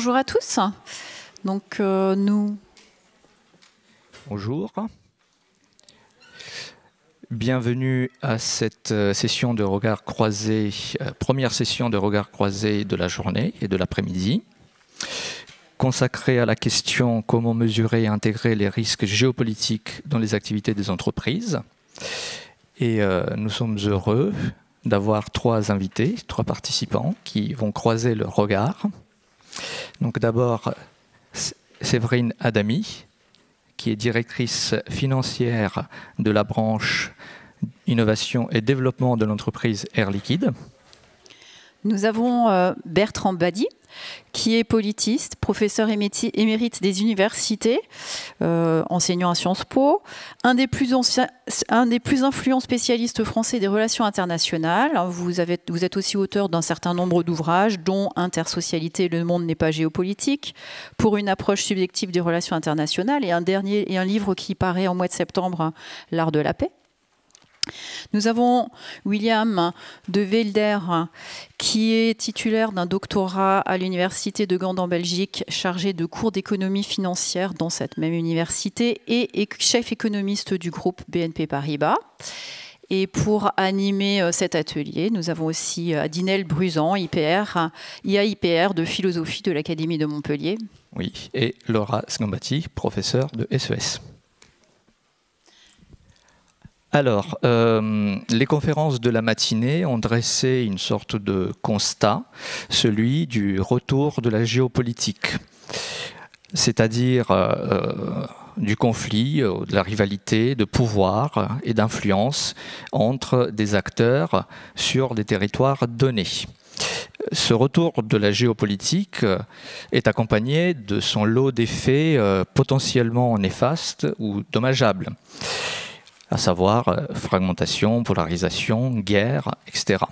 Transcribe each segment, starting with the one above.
Bonjour à tous. Donc Bonjour. Bienvenue à cette session de regard croisé, première session de regard croisé de la journée et de l'après-midi, consacrée à la question comment mesurer et intégrer les risques géopolitiques dans les activités des entreprises. Et nous sommes heureux d'avoir trois invités, trois participants qui vont croiser le regard. Donc d'abord, Séverine Adami, qui est directrice financière de la branche innovation et développement de l'entreprise Air Liquide. nous avons Bertrand Badi, qui est politiste, professeur émérite des universités, enseignant à Sciences Po, un des plus influents spécialistes français des relations internationales. Vous êtes aussi auteur d'un certain nombre d'ouvrages, dont Intersocialité, le monde n'est pas géopolitique, pour une approche subjective des relations internationales, et un livre qui paraît en mois de septembre, L'art de la paix. Nous avons William de Velder, qui est titulaire d'un doctorat à l'université de Gand en Belgique, chargé de cours d'économie financière dans cette même université et chef économiste du groupe BNP Paribas. Et pour animer cet atelier, nous avons aussi Adinel Bruzan, IAIPR de philosophie de l'Académie de Montpellier. Oui, et Laura Sgambati, professeure de SES. Alors, les conférences de la matinée ont dressé une sorte de constat, celui du retour de la géopolitique, c'est-à-dire du conflit, de la rivalité de pouvoir et d'influence entre des acteurs sur des territoires donnés. Ce retour de la géopolitique est accompagné de son lot d'effets potentiellement néfastes ou dommageables, à savoir fragmentation, polarisation, guerre, etc.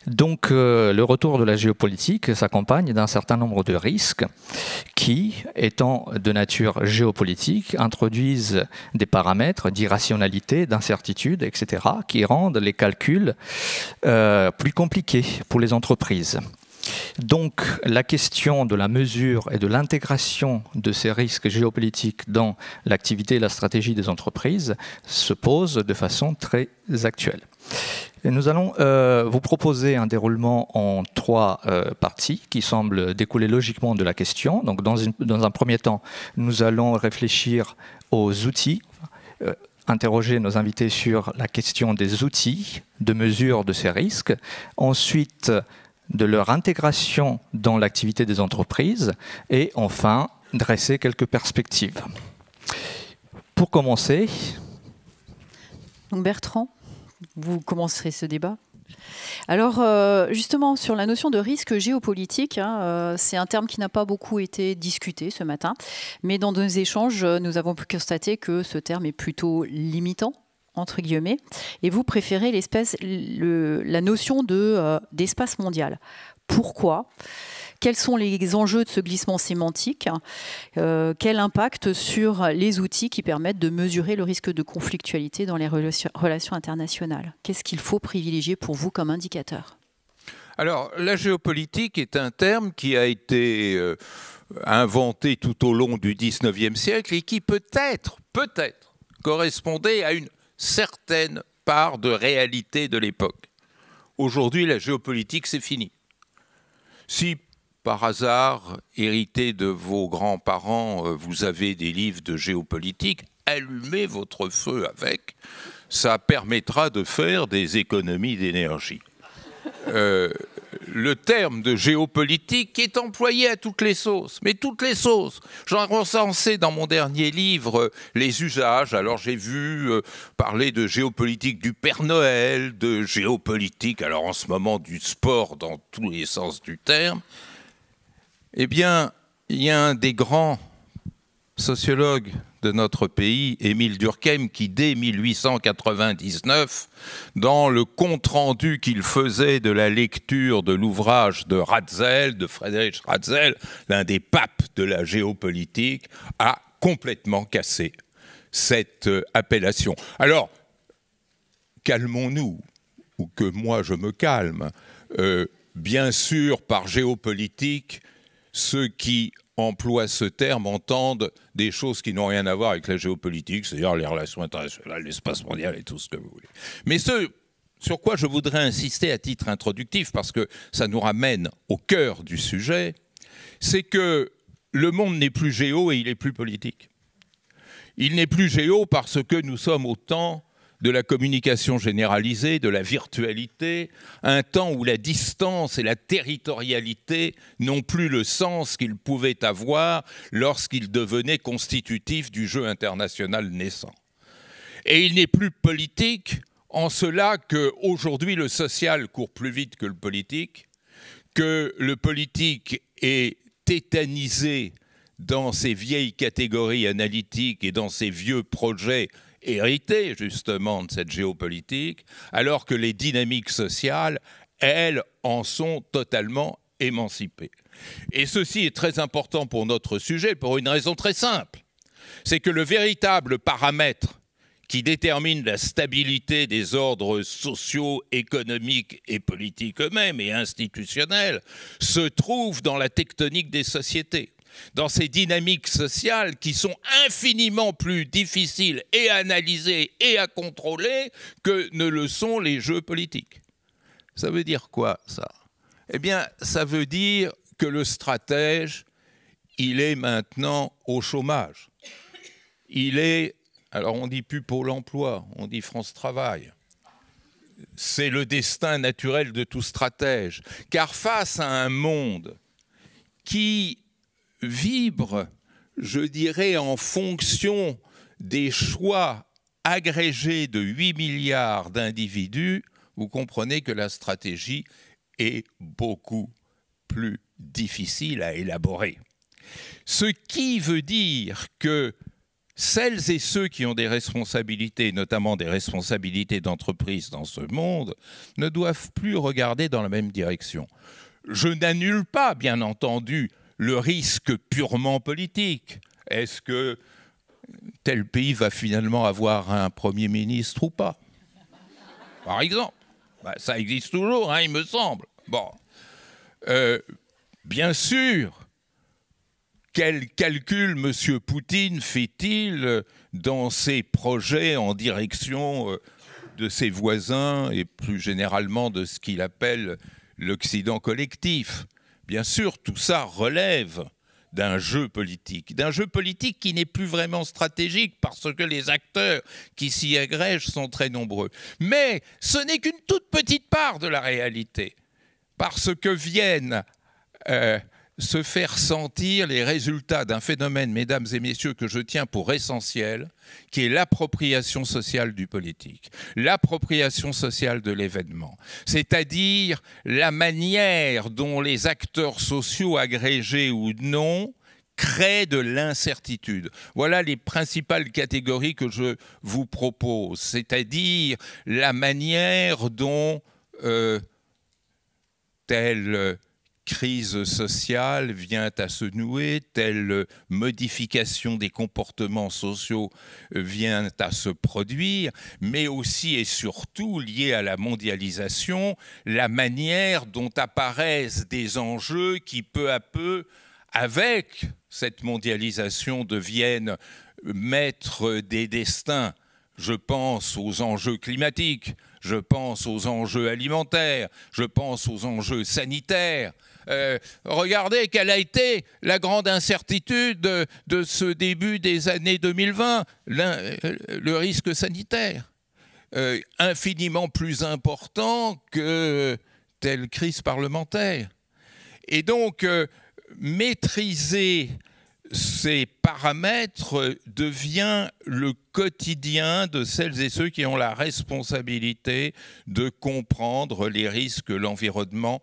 Donc le retour de la géopolitique s'accompagne d'un certain nombre de risques qui, étant de nature géopolitique, introduisent des paramètres d'irrationalité, d'incertitude, etc., qui rendent les calculs plus compliqués pour les entreprises. Donc la question de la mesure et de l'intégration de ces risques géopolitiques dans l'activité et la stratégie des entreprises se pose de façon très actuelle. Et nous allons vous proposer un déroulement en trois parties qui semblent découler logiquement de la question. Donc dans un premier temps, nous allons réfléchir aux outils, interroger nos invités sur la question des outils de mesure de ces risques. Ensuite, de leur intégration dans l'activité des entreprises et enfin dresser quelques perspectives. Pour commencer, Donc Bertrand, vous commencerez ce débat. Alors justement sur la notion de risque géopolitique, c'est un terme qui n'a pas beaucoup été discuté ce matin, mais dans nos échanges, nous avons pu constater que ce terme est plutôt limitant, entre guillemets, et vous préférez la notion d'espace mondial. Pourquoi ? Quels sont les enjeux de ce glissement sémantique ? Quel impact sur les outils qui permettent de mesurer le risque de conflictualité dans les relations internationales ? Qu'est-ce qu'il faut privilégier pour vous comme indicateur ? Alors, la géopolitique est un terme qui a été inventé tout au long du XIXe siècle et qui peut-être correspondait à une certaine part de réalité de l'époque. Aujourd'hui, la géopolitique, c'est fini. Si, par hasard, hérité de vos grands-parents, vous avez des livres de géopolitique, allumez votre feu avec. Ça permettra de faire des économies d'énergie. Le terme de géopolitique est employé à toutes les sauces, mais toutes les sauces. J'en ai recensé dans mon dernier livre les usages. Alors j'ai vu parler de géopolitique du Père Noël, de géopolitique, alors en ce moment du sport dans tous les sens du terme. Eh bien, il y a un des grands sociologues de notre pays, Émile Durkheim, qui dès 1899, dans le compte-rendu qu'il faisait de la lecture de l'ouvrage de Ratzel, de Friedrich Ratzel, l'un des papes de la géopolitique, a complètement cassé cette appellation. Alors, calmons-nous, ou que moi je me calme. Bien sûr, par géopolitique, ceux qui emploient ce terme entendent des choses qui n'ont rien à voir avec la géopolitique, c'est-à-dire les relations internationales, l'espace mondial et tout ce que vous voulez. Mais ce sur quoi je voudrais insister à titre introductif, parce que ça nous ramène au cœur du sujet, c'est que le monde n'est plus géo et il est plus politique. Il n'est plus géo parce que nous sommes au temps de la communication généralisée, de la virtualité, un temps où la distance et la territorialité n'ont plus le sens qu'ils pouvaient avoir lorsqu'ils devenaient constitutifs du jeu international naissant. Et il n'est plus politique en cela qu'aujourd'hui le social court plus vite que le politique est tétanisé dans ces vieilles catégories analytiques et dans ces vieux projets hérités justement de cette géopolitique, alors que les dynamiques sociales, elles, en sont totalement émancipées. Et ceci est très important pour notre sujet pour une raison très simple. C'est que le véritable paramètre qui détermine la stabilité des ordres sociaux, économiques et politiques eux-mêmes et institutionnels se trouve dans la tectonique des sociétés, dans ces dynamiques sociales qui sont infiniment plus difficiles et à analyser et à contrôler que ne le sont les jeux politiques. Ça veut dire quoi, ça? Eh bien, ça veut dire que le stratège, il est maintenant au chômage. Il est... Alors on dit plus Pôle emploi, on dit France Travail. C'est le destin naturel de tout stratège. Car face à un monde qui vibre, je dirais, en fonction des choix agrégés de 8 milliards d'individus, vous comprenez que la stratégie est beaucoup plus difficile à élaborer. Ce qui veut dire que celles et ceux qui ont des responsabilités, notamment des responsabilités d'entreprise dans ce monde, ne doivent plus regarder dans la même direction. Je n'annule pas, bien entendu, le risque purement politique. Est-ce que tel pays va finalement avoir un Premier ministre ou pas? Par exemple. Ça existe toujours, hein, il me semble. Bon. Bien sûr. Quel calcul M. Poutine fait-il dans ses projets en direction de ses voisins et plus généralement de ce qu'il appelle l'Occident collectif? Bien sûr, tout ça relève d'un jeu politique qui n'est plus vraiment stratégique parce que les acteurs qui s'y agrègent sont très nombreux. Mais ce n'est qu'une toute petite part de la réalité, parce que viennent... se faire sentir les résultats d'un phénomène, mesdames et messieurs, que je tiens pour essentiel, qui est l'appropriation sociale du politique, l'appropriation sociale de l'événement, c'est-à-dire la manière dont les acteurs sociaux, agrégés ou non, créent de l'incertitude. Voilà les principales catégories que je vous propose, c'est-à-dire la manière dont telle crise sociale vient à se nouer, telle modification des comportements sociaux vient à se produire, mais aussi et surtout liée à la mondialisation, la manière dont apparaissent des enjeux qui peu à peu, avec cette mondialisation, deviennent maîtres des destins. Je pense aux enjeux climatiques, je pense aux enjeux alimentaires, je pense aux enjeux sanitaires. Regardez quelle a été la grande incertitude de ce début des années 2020, le risque sanitaire, infiniment plus important que telle crise parlementaire. Et donc, maîtriser ces paramètres devient le quotidien de celles et ceux qui ont la responsabilité de comprendre les risques que l'environnement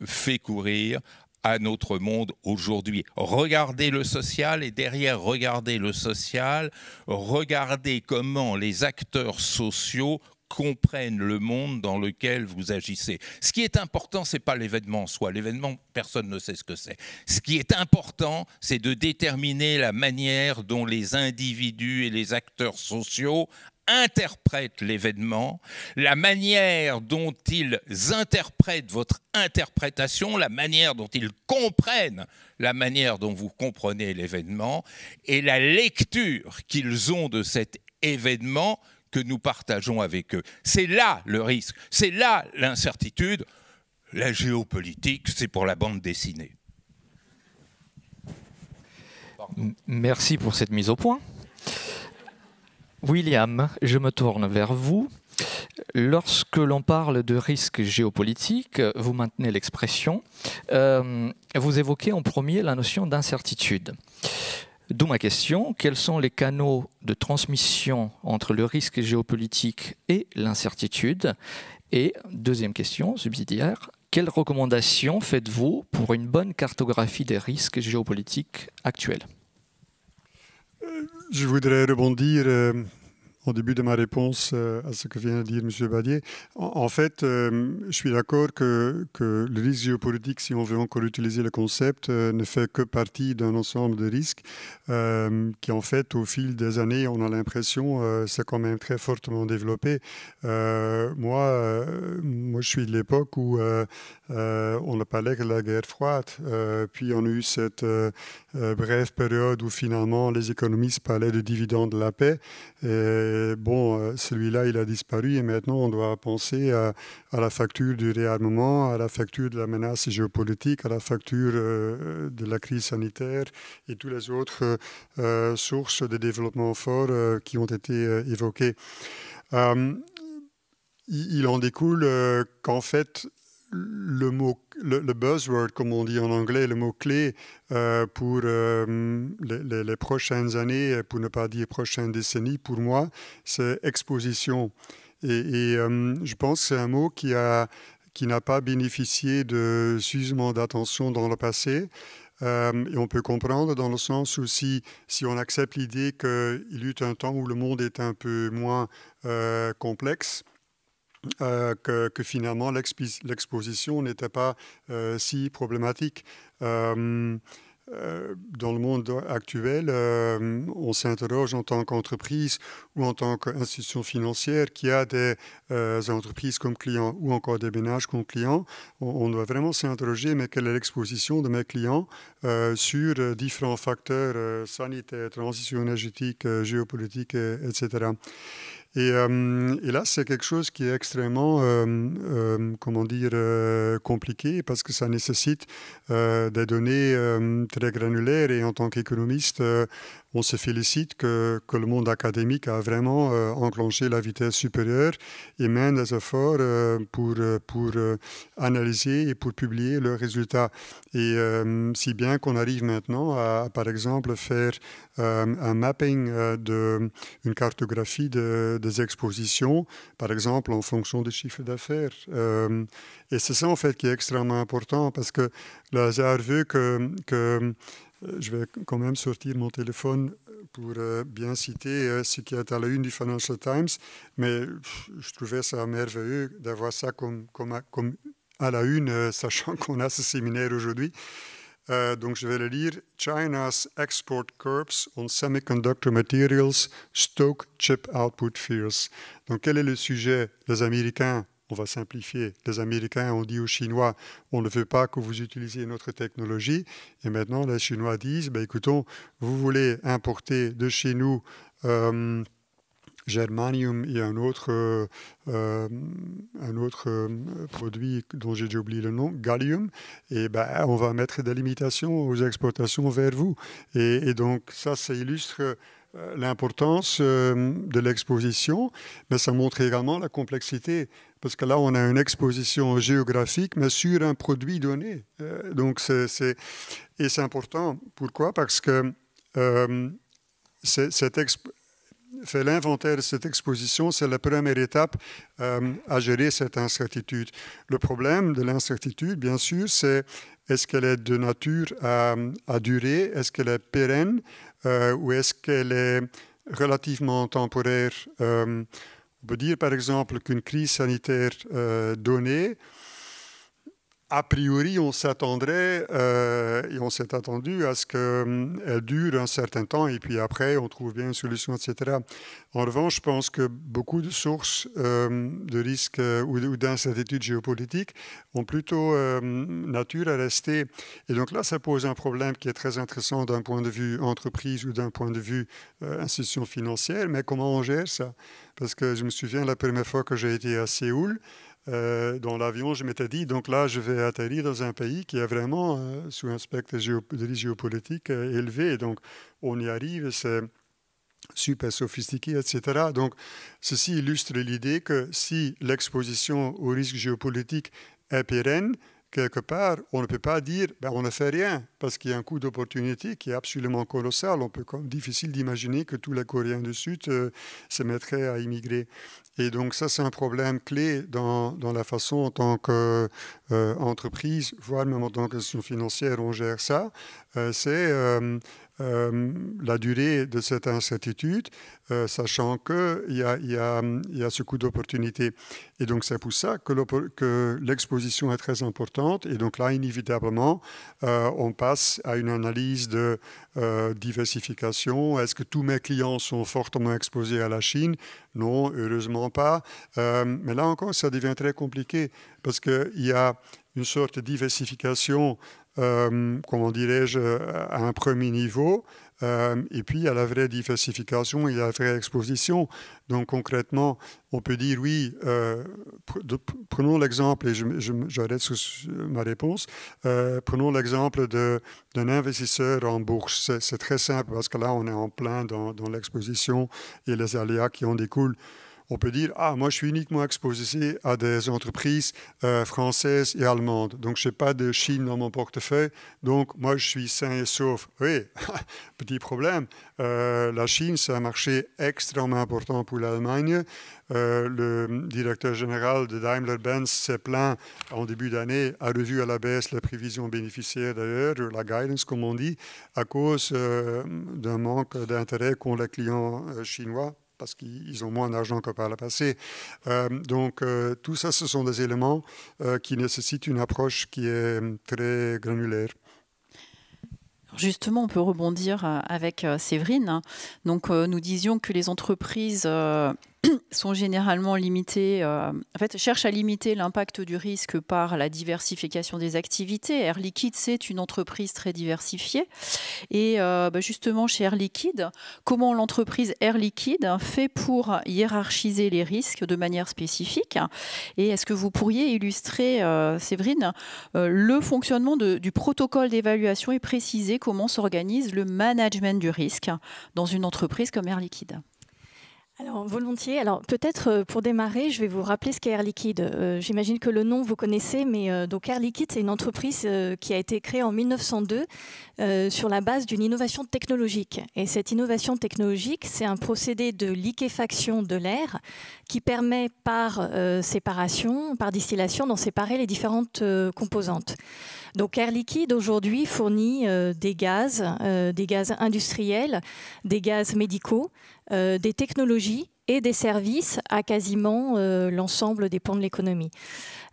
fait courir à notre monde aujourd'hui. Regardez le social et derrière regarder le social, regardez comment les acteurs sociaux comprennent le monde dans lequel vous agissez. Ce qui est important, ce n'est pas l'événement en soi. L'événement, personne ne sait ce que c'est. Ce qui est important, c'est de déterminer la manière dont les individus et les acteurs sociaux interprètent l'événement, la manière dont ils interprètent votre interprétation, la manière dont ils comprennent la manière dont vous comprenez l'événement et la lecture qu'ils ont de cet événement que nous partageons avec eux. C'est là le risque, c'est là l'incertitude. La géopolitique, c'est pour la bande dessinée. Merci pour cette mise au point. William, je me tourne vers vous. Lorsque l'on parle de risque géopolitique, vous maintenez l'expression, vous évoquez en premier la notion d'incertitude. D'où ma question, quels sont les canaux de transmission entre le risque géopolitique et l'incertitude? Et deuxième question, subsidiaire, quelles recommandations faites-vous pour une bonne cartographie des risques géopolitiques actuels? Je voudrais rebondir au début de ma réponse à ce que vient de dire M. Badier. En fait, je suis d'accord que le risque géopolitique, si on veut encore utiliser le concept, ne fait que partie d'un ensemble de risques qui, en fait, au fil des années, on a l'impression, c'est quand même très fortement développé. Moi, je suis de l'époque où on ne parlait que de la guerre froide. Puis on a eu cette brève période où finalement les économistes parlaient de dividendes de la paix. Et bon, celui-là, il a disparu et maintenant on doit penser à la facture du réarmement, à la facture de la menace géopolitique, à la facture de la crise sanitaire et toutes les autres sources de développement fort qui ont été évoquées. Il en découle qu'en fait, le buzzword, comme on dit en anglais, le mot-clé pour les prochaines années, pour ne pas dire prochaines décennies, pour moi, c'est exposition. Et je pense que c'est un mot qui n'a pas bénéficié de suffisamment d'attention dans le passé. Et on peut comprendre dans le sens où si on accepte l'idée qu'il y eut un temps où le monde est un peu moins complexe, que finalement l'exposition n'était pas si problématique. Dans le monde actuel, on s'interroge en tant qu'entreprise ou en tant qu'institution financière qui a des entreprises comme clients ou encore des ménages comme clients. On doit vraiment s'interroger, mais quelle est l'exposition de mes clients sur différents facteurs sanitaires, transition énergétique, géopolitique, etc. Et là, c'est quelque chose qui est extrêmement, compliqué parce que ça nécessite des données très granulaires. Et en tant qu'économiste, on se félicite que le monde académique a vraiment enclenché la vitesse supérieure et mène des efforts pour analyser et pour publier leurs résultats. Et si bien qu'on arrive maintenant à, par exemple, faire un mapping une cartographie des expositions, par exemple en fonction des chiffres d'affaires. Et c'est ça en fait qui est extrêmement important parce que le hasard veut que je vais quand même sortir mon téléphone pour bien citer ce qui est à la une du Financial Times, mais je trouvais ça merveilleux d'avoir ça comme à la une, sachant qu'on a ce séminaire aujourd'hui. Donc je vais le lire. China's export curbs on semiconductor materials stoke chip output fears. Donc quel est le sujet? Les Américains, on va simplifier, les Américains ont dit aux Chinois, on ne veut pas que vous utilisiez notre technologie. Et maintenant, les Chinois disent, écoutons, vous voulez importer de chez nous germanium et un autre produit dont j'ai déjà oublié le nom, gallium, et on va mettre des limitations aux exportations vers vous. Et donc ça illustre l'importance de l'exposition, mais ça montre également la complexité, parce que là, on a une exposition géographique, mais sur un produit donné. Donc c'est important. Pourquoi? Parce que faire l'inventaire de cette exposition, c'est la première étape à gérer cette incertitude. Le problème de l'incertitude, bien sûr, c'est est-ce qu'elle est de nature à durer, est-ce qu'elle est pérenne ou est-ce qu'elle est relativement temporaire. On peut dire par exemple qu'une crise sanitaire donnée a priori, on s'attendrait et on s'est attendu à ce qu'elle dure un certain temps et puis après, on trouve bien une solution, etc. En revanche, je pense que beaucoup de sources de risques ou d'incertitudes géopolitiques ont plutôt nature à rester. Et donc là, ça pose un problème qui est très intéressant d'un point de vue entreprise ou d'un point de vue institution financière. Mais comment on gère ça? Parce que je me souviens la première fois que j'ai été à Séoul, dans l'avion, je m'étais dit, donc là, je vais atterrir dans un pays qui est vraiment sous un spectre de risque géopolitique élevé. Donc, on y arrive, c'est super sophistiqué, etc. Donc, ceci illustre l'idée que si l'exposition au risque géopolitique est pérenne, quelque part, on ne peut pas dire on ne fait rien, parce qu'il y a un coût d'opportunité qui est absolument colossal. On peut difficile d'imaginer que tous les Coréens du Sud se mettraient à immigrer. Et donc ça, c'est un problème clé dans la façon en tant qu'entreprise, voire même en tant qu'institution financière, on gère ça. C'est la durée de cette incertitude, sachant qu'il y a ce coût d'opportunité. Et donc, c'est pour ça que l'exposition est très importante. Et donc là, inévitablement, on passe à une analyse de diversification. Est-ce que tous mes clients sont fortement exposés à la Chine? Non, heureusement pas. Mais là encore, ça devient très compliqué parce qu'il y a une sorte de diversification comment dirais-je, à un premier niveau. Et puis, il y a la vraie diversification et la vraie exposition. Donc, concrètement, on peut dire, oui, prenons l'exemple, et j'arrête ma réponse, prenons l'exemple d'un investisseur en bourse. C'est très simple parce que là, on est en plein dans l'exposition et les aléas qui en découlent. On peut dire, moi je suis uniquement exposé à des entreprises françaises et allemandes. Donc je n'ai pas de Chine dans mon portefeuille. Donc moi je suis sain et sauf. Oui, petit problème. La Chine, c'est un marché extrêmement important pour l'Allemagne. Le directeur général de Daimler-Benz s'est plaint en début d'année, a revu à la baisse la prévision bénéficiaire d'ailleurs, la guidance comme on dit, à cause d'un manque d'intérêt qu'ont les clients chinois, parce qu'ils ont moins d'argent que par le passé. Donc, tout ça, ce sont des éléments qui nécessitent une approche qui est très granulaire. Justement, on peut rebondir avec Séverine. Donc, nous disions que les entreprises sont généralement limitées, en fait, cherchent à limiter l'impact du risque par la diversification des activités. Air Liquide, c'est une entreprise très diversifiée. Et justement, chez Air Liquide, comment l'entreprise Air Liquide fait pour hiérarchiser les risques de manière spécifique? Et est-ce que vous pourriez illustrer, Séverine, le fonctionnement du protocole d'évaluation et préciser comment s'organise le management du risque dans une entreprise comme Air Liquide? Alors, volontiers. Alors, peut-être pour démarrer, je vais vous rappeler ce qu'est Air Liquide. J'imagine que le nom, vous connaissez, mais donc Air Liquide, c'est une entreprise qui a été créée en 1902 sur la base d'une innovation technologique. Et cette innovation technologique, c'est un procédé de liquéfaction de l'air qui permet par séparation, par distillation, d'en séparer les différentes composantes. Donc Air Liquide aujourd'hui fournit des gaz industriels, des gaz médicaux, des technologies et des services à quasiment l'ensemble des pans de l'économie.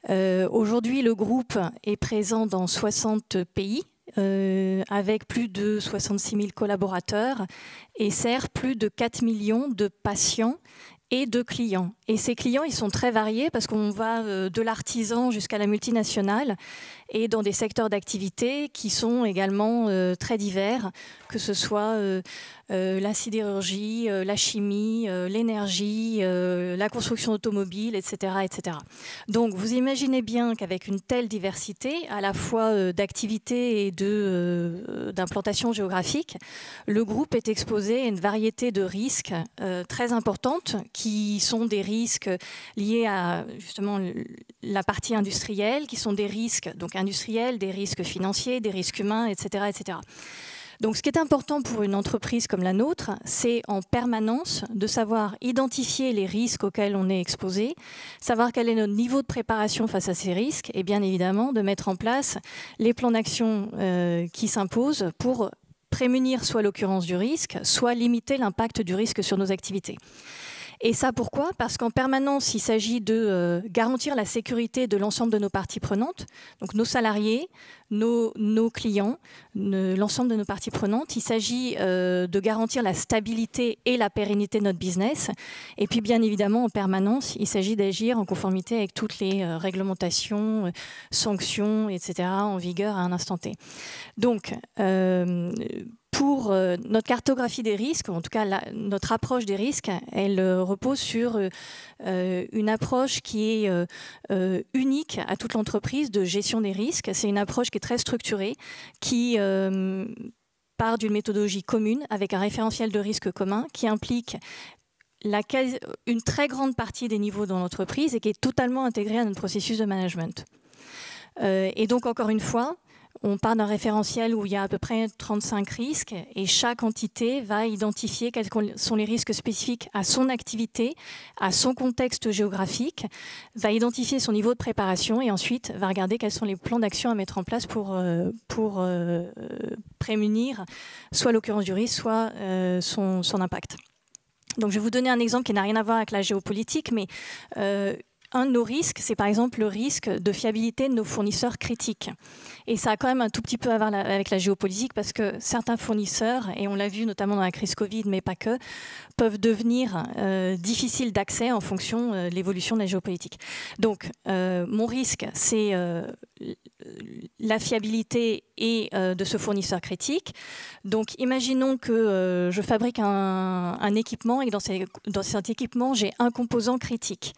Aujourd'hui, le groupe est présent dans 60 pays avec plus de 66 000 collaborateurs et sert plus de 4 millions de patients et de clients. Et ces clients, ils sont très variés parce qu'on va de l'artisan jusqu'à la multinationale et dans des secteurs d'activité qui sont également très divers, que ce soit la sidérurgie, la chimie, l'énergie, la construction automobile, etc., etc. Donc, vous imaginez bien qu'avec une telle diversité, à la fois d'activités et d'implantation géographique, le groupe est exposé à une variété de risques très importantes qui sont des risques liés à justement la partie industrielle, qui sont des risques donc industriels, des risques financiers, des risques humains, etc., etc. Donc, ce qui est important pour une entreprise comme la nôtre, c'est en permanence de savoir identifier les risques auxquels on est exposé, savoir quel est notre niveau de préparation face à ces risques et bien évidemment de mettre en place les plans d'action qui s'imposent pour prémunir soit l'occurrence du risque, soit limiter l'impact du risque sur nos activités. Et ça, pourquoi? Parce qu'en permanence, il s'agit de garantir la sécurité de l'ensemble de nos parties prenantes, donc nos salariés, nos clients, l'ensemble de nos parties prenantes. Il s'agit de garantir la stabilité et la pérennité de notre business. Et puis, bien évidemment, en permanence, il s'agit d'agir en conformité avec toutes les réglementations, sanctions, etc., en vigueur à un instant T. Donc, pour notre cartographie des risques, en tout cas notre approche des risques, elle repose sur une approche qui est unique à toute l'entreprise de gestion des risques. C'est une approche qui est très structurée, qui part d'une méthodologie commune avec un référentiel de risque commun qui implique une très grande partie des niveaux dans l'entreprise et qui est totalement intégrée à notre processus de management. Et donc, encore une fois, on part d'un référentiel où il y a à peu près 35 risques et chaque entité va identifier quels sont les risques spécifiques à son activité, à son contexte géographique, va identifier son niveau de préparation et ensuite va regarder quels sont les plans d'action à mettre en place pour prémunir soit l'occurrence du risque, soit son impact. Donc, je vais vous donner un exemple qui n'a rien à voir avec la géopolitique, mais un de nos risques, c'est par exemple le risque de fiabilité de nos fournisseurs critiques. Et ça a quand même un tout petit peu à voir avec la géopolitique parce que certains fournisseurs, et on l'a vu notamment dans la crise Covid, mais pas que, peuvent devenir difficiles d'accès en fonction de l'évolution de la géopolitique. Donc, mon risque, c'est la fiabilité de ce fournisseur critique. Donc, imaginons que je fabrique un équipement et que dans cet équipement, j'ai un composant critique.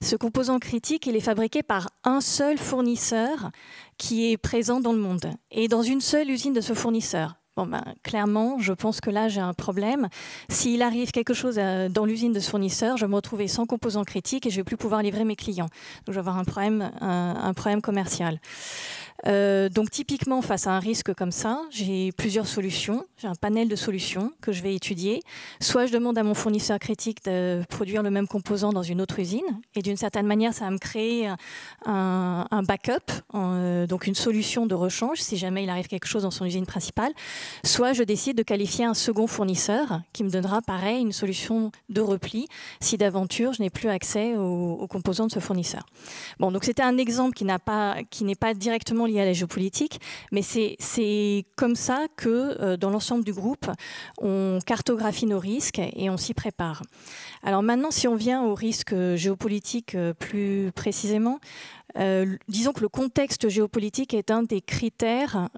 Ce composant critique, il est fabriqué par un seul fournisseur qui est présent dans le monde et dans une seule usine de ce fournisseur. Bon, clairement, je pense que là, j'ai un problème. S'il arrive quelque chose dans l'usine de ce fournisseur, je vais me retrouver sans composant critique et je ne vais plus pouvoir livrer mes clients. Donc, je vais avoir un problème commercial. Donc, typiquement, face à un risque comme ça, j'ai plusieurs solutions. J'ai un panel de solutions que je vais étudier. Soit je demande à mon fournisseur critique de produire le même composant dans une autre usine. Et d'une certaine manière, ça va me créer un backup, donc une solution de rechange si jamais il arrive quelque chose dans son usine principale. Soit je décide de qualifier un second fournisseur qui me donnera, pareil, une solution de repli si d'aventure je n'ai plus accès aux composants de ce fournisseur. Bon, donc c'était un exemple qui n'est pas directement lié à la géopolitique, mais c'est comme ça que dans l'ensemble du groupe, on cartographie nos risques et on s'y prépare. Alors maintenant, si on vient aux risques géopolitiques plus précisément, disons que le contexte géopolitique est un des critères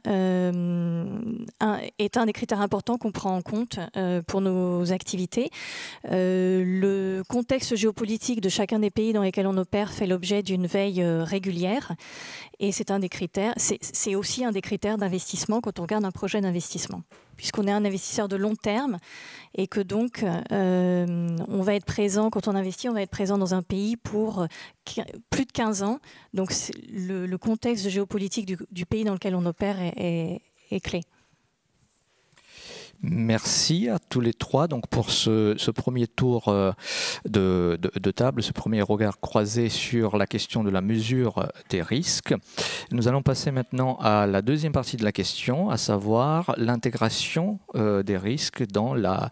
importants qu'on prend en compte pour nos activités. Le contexte géopolitique de chacun des pays dans lesquels on opère fait l'objet d'une veille régulière et c'est un des critères. C'est aussi un des critères d'investissement quand on regarde un projet d'investissement, puisqu'on est un investisseur de long terme et que donc on va être présent, quand on investit, on va être présent dans un pays pour plus de 15 ans. Donc le contexte géopolitique du pays dans lequel on opère est clé. Merci à tous les trois donc pour ce premier tour de table, ce premier regard croisé sur la question de la mesure des risques. Nous allons passer maintenant à la deuxième partie de la question, à savoir l'intégration des risques dans la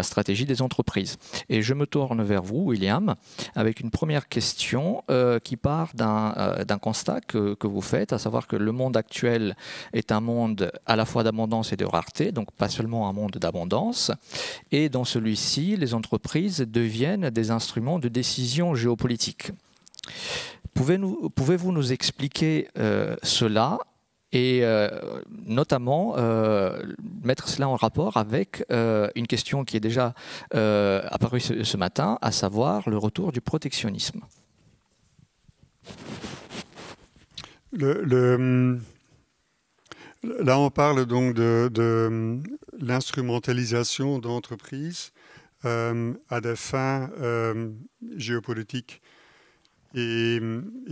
stratégie des entreprises. Et je me tourne vers vous, William, avec une première question qui part d'un constat que vous faites, à savoir que le monde actuel est un monde à la fois d'abondance et de rareté, donc pas seulement un monde d'abondance, et dans celui-ci, les entreprises deviennent des instruments de décision géopolitique. Pouvez-vous nous expliquer cela et notamment mettre cela en rapport avec une question qui est déjà apparue ce matin, à savoir le retour du protectionnisme? Là, on parle donc de l'instrumentalisation d'entreprises à des fins géopolitiques. Et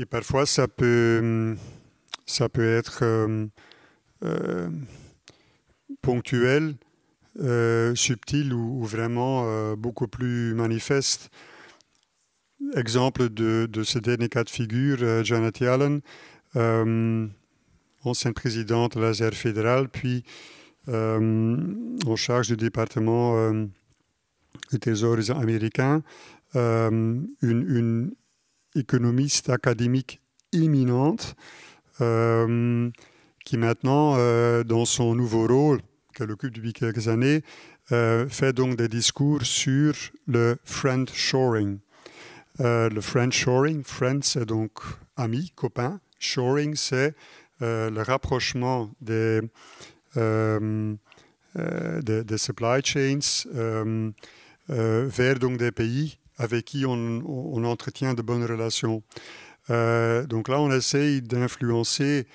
parfois, ça peut être ponctuel, subtil ou vraiment beaucoup plus manifeste. Exemple de ce dernier cas de figure, Janet Yellen, ancienne présidente de la Réserve fédérale, puis en charge du département le Trésor américain, une économiste académique éminente qui maintenant, dans son nouveau rôle qu'elle occupe depuis quelques années, fait donc des discours sur le friendshoring. Le friendshoring, friend c'est donc ami, copain. Shoring c'est le rapprochement des supply chains vers donc des pays avec qui on entretient de bonnes relations. Donc là, on essaye d'influencer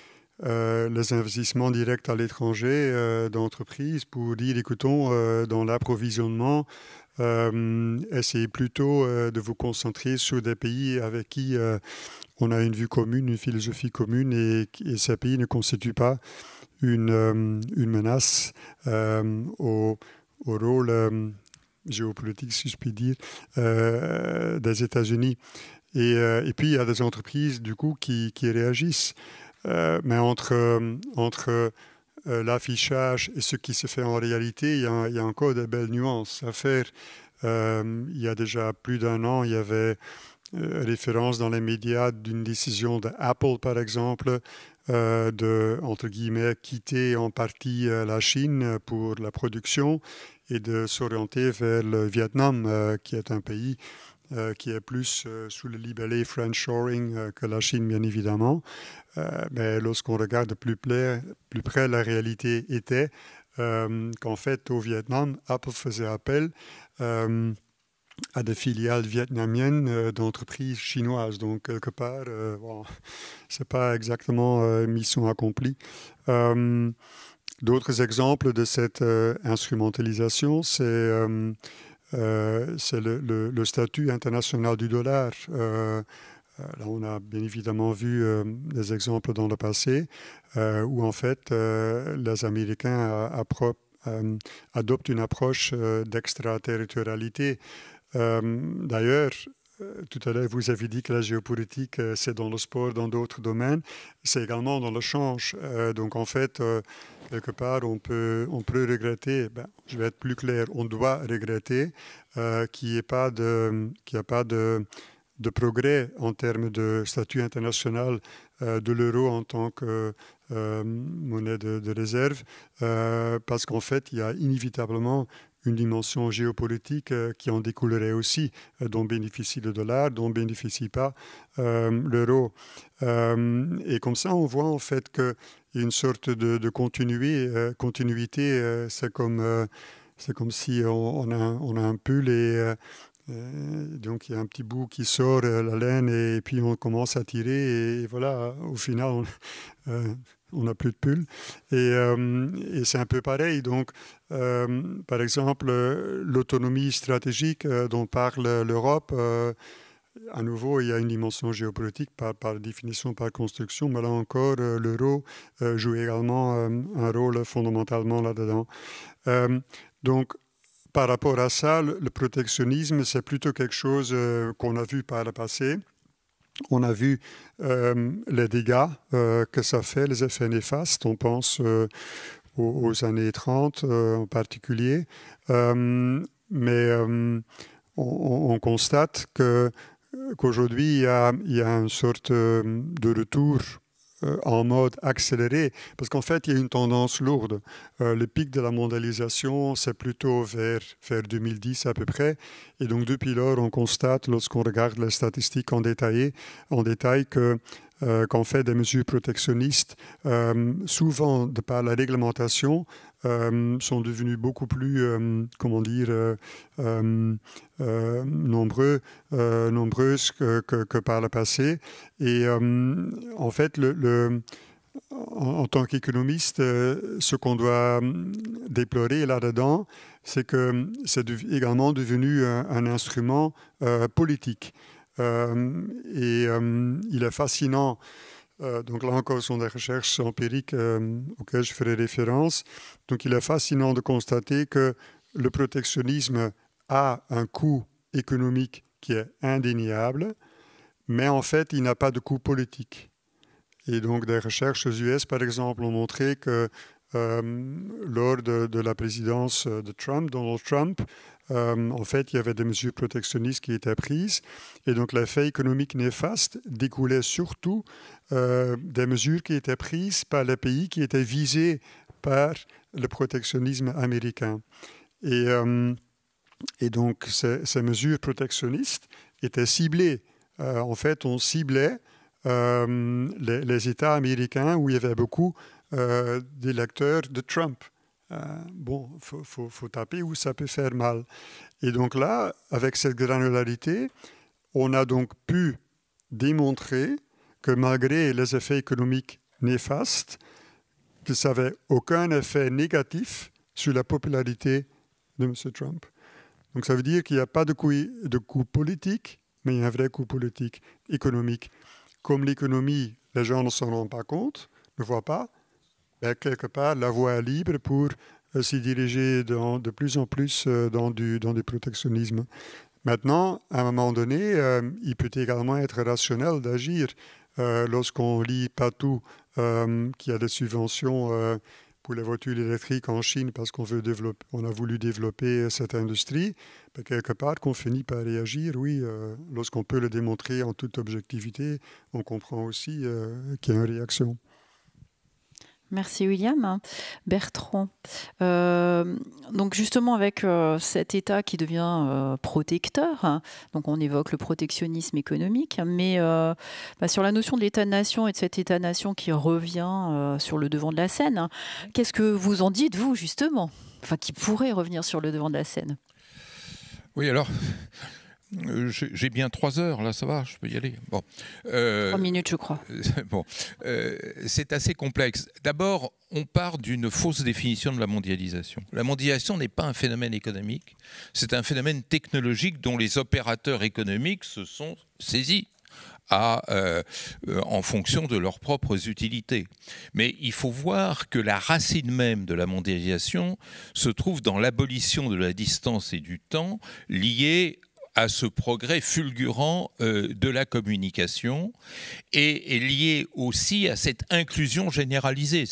les investissements directs à l'étranger d'entreprises pour dire, écoutons, dans l'approvisionnement, essayez plutôt de vous concentrer sur des pays avec qui on a une vue commune, une philosophie commune et ces pays ne constituent pas une menace au rôle géopolitique, si je puis dire, des États-Unis. Et puis, il y a des entreprises, du coup, qui réagissent. Mais entre l'affichage et ce qui se fait en réalité, il y a encore de belles nuances à faire. Il y a déjà plus d'1 an, il y avait référence dans les médias d'une décision d'Apple, par exemple, de, entre guillemets, quitter en partie la Chine pour la production et de s'orienter vers le Vietnam, qui est un pays qui est plus sous le libellé friendshoring que la Chine, bien évidemment. Mais lorsqu'on regarde de plus près, la réalité était qu'en fait, au Vietnam, Apple faisait appel à des filiales vietnamiennes d'entreprises chinoises. Donc, quelque part, bon, ce n'est pas exactement mission accomplie. D'autres exemples de cette instrumentalisation, c'est le statut international du dollar. Là, on a bien évidemment vu des exemples dans le passé où, en fait, les Américains adoptent une approche d'extraterritorialité. D'ailleurs, tout à l'heure, vous avez dit que la géopolitique, c'est dans le sport, dans d'autres domaines. C'est également dans le change. Donc, en fait, quelque part, on peut regretter, je vais être plus clair, on doit regretter qu'il n'y ait pas de progrès en termes de statut international de l'euro en tant que monnaie de réserve, parce qu'en fait, il y a inévitablement une dimension géopolitique qui en découlerait aussi, dont bénéficie le dollar, dont ne bénéficie pas l'euro. Et comme ça, on voit en fait qu'il y a une sorte de continuité. C'est comme si on a un pull et donc il y a un petit bout qui sort, la laine, et puis on commence à tirer et voilà, au final, on n'a plus de pull. Et c'est un peu pareil. Donc, par exemple, l'autonomie stratégique dont parle l'Europe, à nouveau, il y a une dimension géopolitique par définition, par construction, mais là encore, l'euro joue également un rôle fondamentalement là-dedans. Donc, par rapport à ça, le protectionnisme, c'est plutôt quelque chose qu'on a vu par le passé. On a vu les dégâts que ça fait, les effets néfastes. On pense aux années 30 en particulier. Mais on constate qu'aujourd'hui, il y a une sorte de retour en mode accéléré, parce qu'en fait, il y a une tendance lourde. Le pic de la mondialisation, c'est plutôt vers 2010 à peu près. Et donc, depuis lors, on constate, lorsqu'on regarde les statistiques en détail, qu'en fait, des mesures protectionnistes, souvent, de par la réglementation, sont devenues beaucoup plus, nombreuses que par le passé. Et en fait, en tant qu'économiste, ce qu'on doit déplorer là-dedans, c'est que c'est également devenu un instrument politique. Et il est fascinant. Donc là encore, ce sont des recherches empiriques auxquelles je ferai référence. Donc il est fascinant de constater que le protectionnisme a un coût économique qui est indéniable, mais en fait, il n'a pas de coût politique. Et donc des recherches aux US, par exemple, ont montré que lors de la présidence de Donald Trump, en fait, il y avait des mesures protectionnistes qui étaient prises. Et donc, l'effet économique néfaste découlait surtout des mesures qui étaient prises par les pays qui étaient visés par le protectionnisme américain. Et donc, ces mesures protectionnistes étaient ciblées. En fait, on ciblait les États américains où il y avait beaucoup d'électeurs de Trump. Bon, faut taper où ça peut faire mal. Et donc là, avec cette granularité, on a donc pu démontrer que malgré les effets économiques néfastes, que ça n'avait aucun effet négatif sur la popularité de M. Trump. Donc ça veut dire qu'il n'y a pas de coût politique, mais il y a un vrai coût politique, économique. Comme l'économie, les gens ne s'en rendent pas compte, ne voient pas, ben, quelque part, la voie est libre pour s'y diriger de plus en plus dans du protectionnisme. Maintenant, à un moment donné, il peut également être rationnel d'agir. Lorsqu'on lit partout qu'il y a des subventions pour les voitures électriques en Chine parce qu'on a voulu développer cette industrie, ben, quelque part qu'on finit par réagir, oui, lorsqu'on peut le démontrer en toute objectivité, on comprend aussi qu'il y a une réaction. Merci William. Bertrand, donc justement avec cet État qui devient protecteur, hein, donc on évoque le protectionnisme économique, mais sur la notion de l'État-nation et de cet État-nation qui revient sur le devant de la scène, hein, qu'est-ce que vous en dites, vous, justement, enfin, qui pourrait revenir sur le devant de la scène? Oui, alors... J'ai bien 3 heures, là ça va, je peux y aller. Bon. 3 minutes, je crois. Bon. C'est assez complexe. D'abord, on part d'une fausse définition de la mondialisation. La mondialisation n'est pas un phénomène économique, c'est un phénomène technologique dont les opérateurs économiques se sont saisis en fonction de leurs propres utilités. Mais il faut voir que la racine même de la mondialisation se trouve dans l'abolition de la distance et du temps liée à ce progrès fulgurant de la communication et lié aussi à cette inclusion généralisée.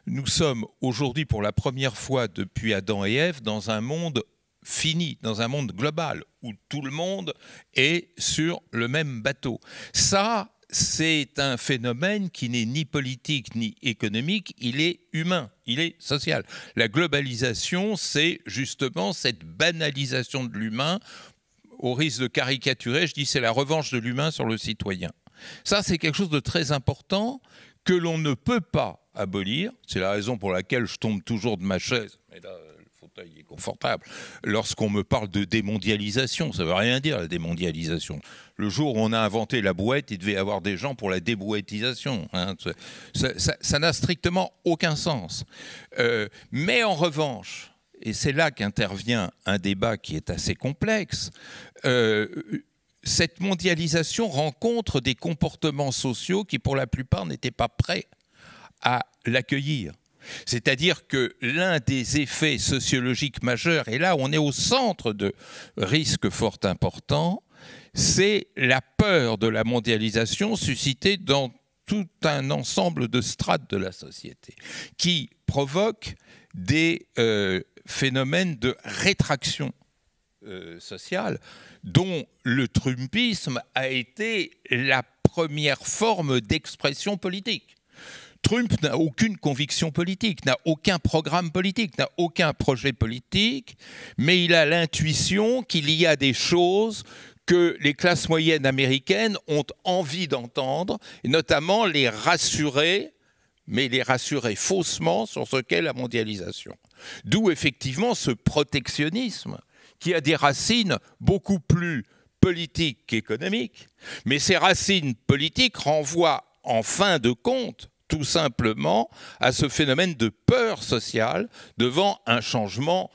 Nous sommes aujourd'hui pour la première fois depuis Adam et Ève dans un monde fini, dans un monde global où tout le monde est sur le même bateau. Ça, c'est un phénomène qui n'est ni politique ni économique, il est humain, il est social. La globalisation, c'est justement cette banalisation de l'humain. Au risque de caricaturer, je dis c'est la revanche de l'humain sur le citoyen. Ça, c'est quelque chose de très important que l'on ne peut pas abolir. C'est la raison pour laquelle je tombe toujours de ma chaise. Mais là, le fauteuil est confortable. Lorsqu'on me parle de démondialisation, ça ne veut rien dire, la démondialisation. Le jour où on a inventé la brouette, il devait y avoir des gens pour la débrouettisation. Hein. Ça n'a strictement aucun sens. Mais en revanche... Et c'est là qu'intervient un débat qui est assez complexe. Cette mondialisation rencontre des comportements sociaux qui, pour la plupart, n'étaient pas prêts à l'accueillir. C'est-à-dire que l'un des effets sociologiques majeurs, et là on est au centre de risques fort importants, c'est la peur de la mondialisation suscitée dans tout un ensemble de strates de la société, qui provoque des phénomène de rétraction sociale dont le trumpisme a été la première forme d'expression politique. Trump n'a aucune conviction politique, n'a aucun programme politique, n'a aucun projet politique, mais il a l'intuition qu'il y a des choses que les classes moyennes américaines ont envie d'entendre, et notamment les rassurer, mais les rassurer faussement sur ce qu'est la mondialisation. D'où effectivement ce protectionnisme qui a des racines beaucoup plus politiques qu'économiques, mais ces racines politiques renvoient en fin de compte tout simplement à ce phénomène de peur sociale devant un changement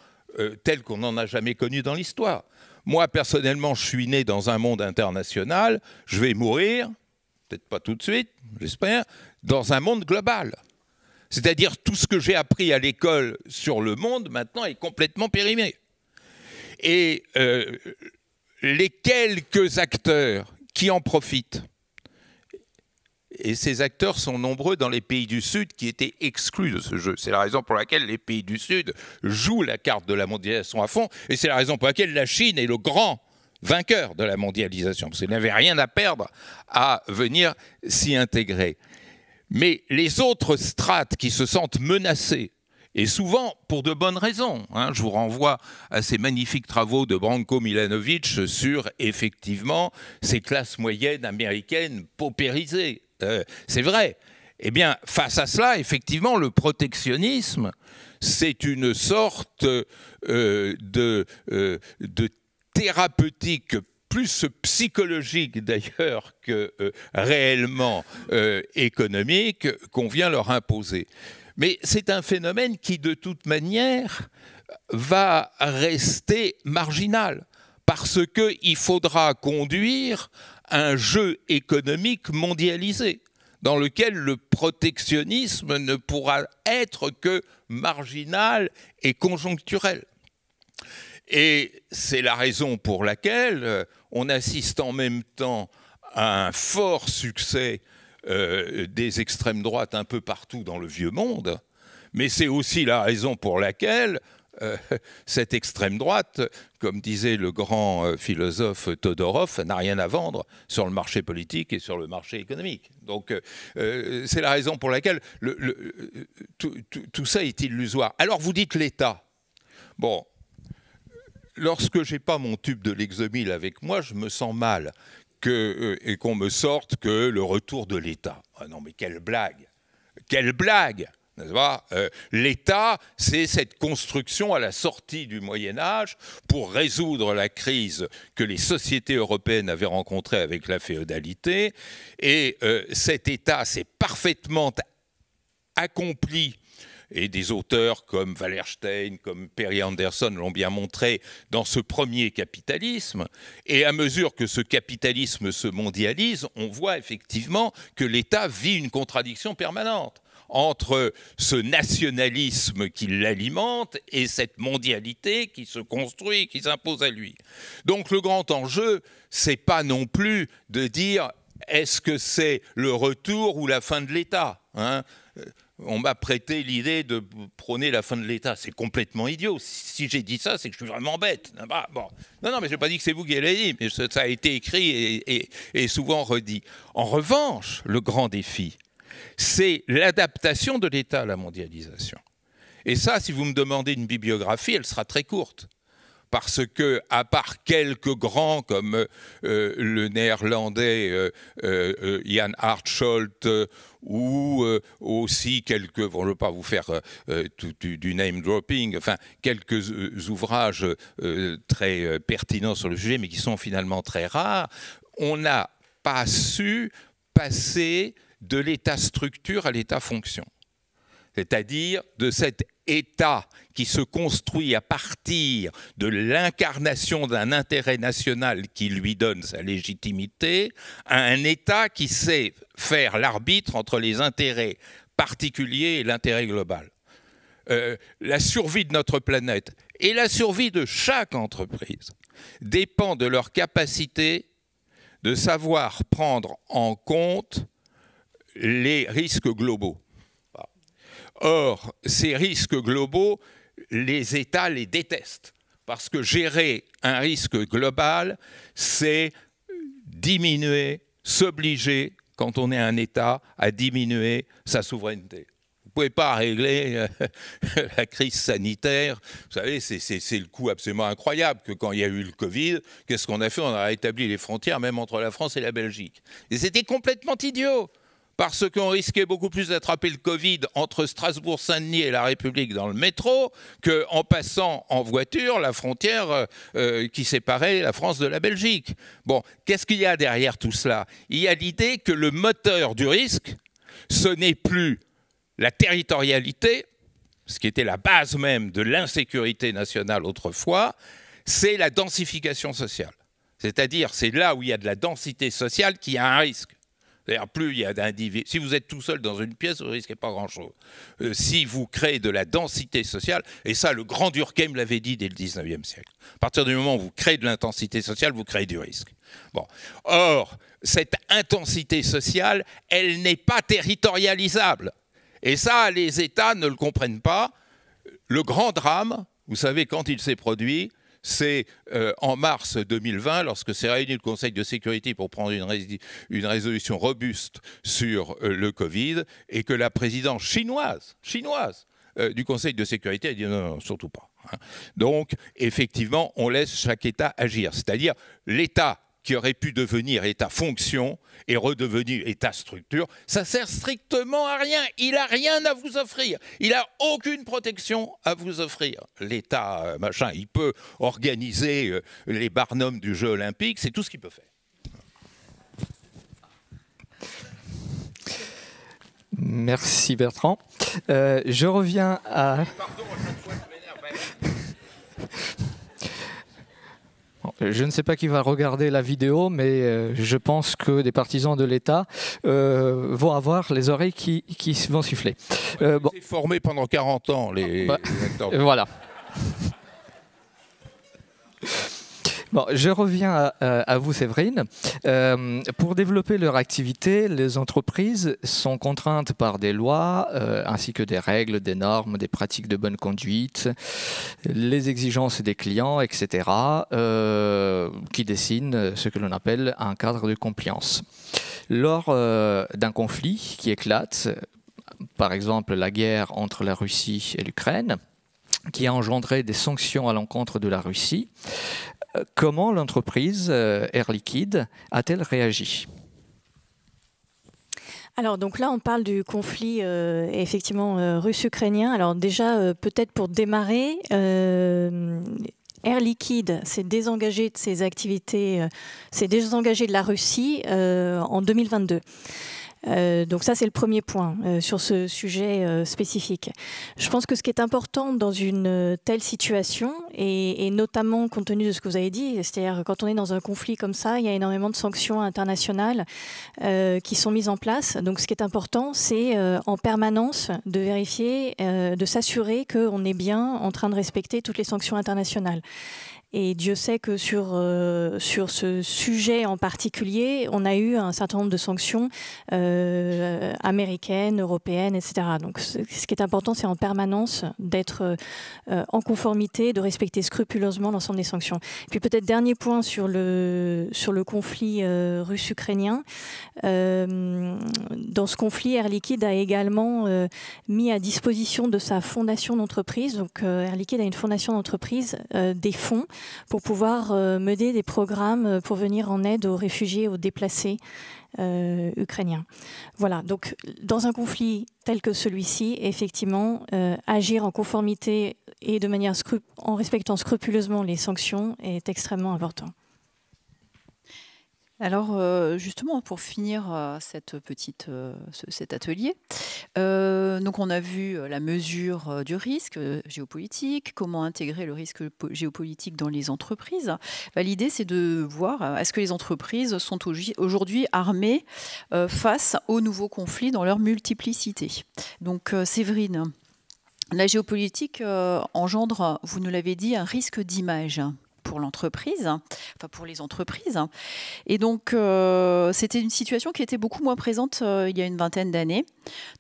tel qu'on n'en a jamais connu dans l'histoire. Moi personnellement, je suis né dans un monde international, je vais mourir, peut-être pas tout de suite, j'espère, dans un monde global. C'est-à-dire tout ce que j'ai appris à l'école sur le monde, maintenant, est complètement périmé. Et les quelques acteurs qui en profitent, Et ces acteurs sont nombreux dans les pays du Sud qui étaient exclus de ce jeu. C'est la raison pour laquelle les pays du Sud jouent la carte de la mondialisation à fond. Et c'est la raison pour laquelle la Chine est le grand vainqueur de la mondialisation. Parce qu'il n'avait rien à perdre à venir s'y intégrer. Mais les autres strates qui se sentent menacées, et souvent pour de bonnes raisons, je vous renvoie à ces magnifiques travaux de Branko Milanovic sur, effectivement, ces classes moyennes américaines paupérisées. C'est vrai. Eh bien, face à cela, effectivement, le protectionnisme, c'est une sorte de thérapeutique plus psychologique d'ailleurs que réellement économique qu'on vient leur imposer. Mais c'est un phénomène qui, de toute manière, va rester marginal parce qu'il faudra conduire un jeu économique mondialisé dans lequel le protectionnisme ne pourra être que marginal et conjoncturel. Et c'est la raison pour laquelle on assiste en même temps à un fort succès des extrêmes droites un peu partout dans le vieux monde, mais c'est aussi la raison pour laquelle cette extrême droite, comme disait le grand philosophe Todorov, n'a rien à vendre sur le marché politique et sur le marché économique. Donc c'est la raison pour laquelle tout ça est illusoire. Alors vous dites l'État. Bon, lorsque je n'ai pas mon tube de Lexomil avec moi, je me sens mal. Et qu'on me sorte que le retour de l'État. Ah non, mais quelle blague! Quelle blague! N'est-ce pas? L'État, c'est cette construction à la sortie du Moyen-Âge pour résoudre la crise que les sociétés européennes avaient rencontrée avec la féodalité. Et cet État s'est parfaitement accompli. Et des auteurs comme Wallerstein, comme Perry Anderson l'ont bien montré dans ce premier capitalisme. Et à mesure que ce capitalisme se mondialise, on voit effectivement que l'État vit une contradiction permanente entre ce nationalisme qui l'alimente et cette mondialité qui se construit, qui s'impose à lui. Donc le grand enjeu, c'est pas non plus de dire est-ce que c'est le retour ou la fin de l'État, On m'a prêté l'idée de prôner la fin de l'État. C'est complètement idiot. Si j'ai dit ça, c'est que je suis vraiment bête. Bon. Non, mais je n'ai pas dit que c'est vous qui l'avez dit, mais ça a été écrit et souvent redit. En revanche, le grand défi, c'est l'adaptation de l'État à la mondialisation. Et ça, si vous me demandez une bibliographie, elle sera très courte. Parce que, à part quelques grands comme le néerlandais Jan Hartscholdt ou aussi quelques, bon, je ne veux pas vous faire du name dropping, enfin quelques ouvrages très pertinents sur le sujet, mais qui sont finalement très rares, on n'a pas su passer de l'état structure à l'état fonction. C'est-à-dire de cet État qui se construit à partir de l'incarnation d'un intérêt national qui lui donne sa légitimité, à un État qui sait faire l'arbitre entre les intérêts particuliers et l'intérêt global. La survie de notre planète et la survie de chaque entreprise dépend de leur capacité de savoir prendre en compte les risques globaux. Or, ces risques globaux, les États les détestent. Parce que gérer un risque global, c'est diminuer, s'obliger, quand on est un État, à diminuer sa souveraineté. Vous ne pouvez pas régler la crise sanitaire. Vous savez, c'est le coup absolument incroyable que quand il y a eu le Covid, qu'est-ce qu'on a fait? On a rétabli les frontières, même entre la France et la Belgique. Et c'était complètement idiot. Parce qu'on risquait beaucoup plus d'attraper le Covid entre Strasbourg-Saint-Denis et la République dans le métro qu'en passant en voiture la frontière qui séparait la France de la Belgique. Bon, qu'est-ce qu'il y a derrière tout cela? Il y a l'idée que le moteur du risque, ce n'est plus la territorialité, ce qui était la base même de l'insécurité nationale autrefois, c'est la densification sociale. C'est-à-dire, c'est là où il y a de la densité sociale qu'il y a un risque. C'est-à-dire, plus il y a d'individus. Si vous êtes tout seul dans une pièce, vous ne risquez pas grand-chose. Si vous créez de la densité sociale, et ça, le grand Durkheim l'avait dit dès le 19e siècle. À partir du moment où vous créez de l'intensité sociale, vous créez du risque. Bon. Or, cette intensité sociale, elle n'est pas territorialisable. Et ça, les États ne le comprennent pas. Le grand drame, vous savez, quand il s'est produit, c'est en mars 2020, lorsque s'est réuni le Conseil de sécurité pour prendre une résolution robuste sur le Covid, et que la présidence chinoise du Conseil de sécurité a dit non, non, surtout pas. Donc, effectivement, on laisse chaque État agir. C'est-à-dire, l'État qui aurait pu devenir État-fonction est redevenu État-structure. Ça sert strictement à rien. Il n'a rien à vous offrir. Il n'a aucune protection à vous offrir. L'État, machin, il peut organiser les barnums du jeu olympique, c'est tout ce qu'il peut faire. Merci Bertrand. Je reviens à... Pardon, à chaque fois, je m'énerve. Je ne sais pas qui va regarder la vidéo, mais je pense que des partisans de l'État vont avoir les oreilles qui vont siffler. Bon. C'est formé pendant 40 ans, les acteurs. Voilà. Bon, je reviens à vous, Séverine. Pour développer leur activité, les entreprises sont contraintes par des lois, ainsi que des règles, des normes, des pratiques de bonne conduite, les exigences des clients, etc., qui dessinent ce que l'on appelle un cadre de compliance. Lors d'un conflit qui éclate, par exemple la guerre entre la Russie et l'Ukraine, qui a engendré des sanctions à l'encontre de la Russie, comment l'entreprise Air Liquide a-t-elle réagi ? Alors donc là on parle du conflit effectivement russe-ukrainien. Alors déjà peut-être pour démarrer, Air Liquide s'est désengagé de ses activités, s'est désengagé de la Russie en 2022. Donc ça c'est le premier point sur ce sujet spécifique. Je pense que ce qui est important dans une telle situation, et notamment compte tenu de ce que vous avez dit, c'est-à-dire quand on est dans un conflit comme ça, il y a énormément de sanctions internationales qui sont mises en place. Donc ce qui est important, c'est en permanence de vérifier, de s'assurer qu'on est bien en train de respecter toutes les sanctions internationales. Et Dieu sait que sur ce sujet en particulier, on a eu un certain nombre de sanctions américaines, européennes, etc. Donc ce qui est important, c'est en permanence d'être en conformité, de respecter scrupuleusement l'ensemble des sanctions. Et puis peut-être dernier point sur le conflit russe-ukrainien. Dans ce conflit, Air Liquide a également mis à disposition de sa fondation d'entreprise, donc Air Liquide a une fondation d'entreprise, des fonds pour pouvoir mener des programmes pour venir en aide aux réfugiés, aux déplacés ukrainiens. Voilà, donc dans un conflit tel que celui-ci, effectivement, agir en conformité et de manière en respectant scrupuleusement les sanctions est extrêmement important. Alors justement, pour finir cet atelier, donc on a vu la mesure du risque géopolitique, comment intégrer le risque géopolitique dans les entreprises. L'idée, c'est de voir est-ce que les entreprises sont aujourd'hui armées face aux nouveaux conflits dans leur multiplicité. Donc Séverine, la géopolitique engendre, vous nous l'avez dit, un risque d'image pour l'entreprise, enfin pour les entreprises. Et donc, c'était une situation qui était beaucoup moins présente il y a une vingtaine d'années.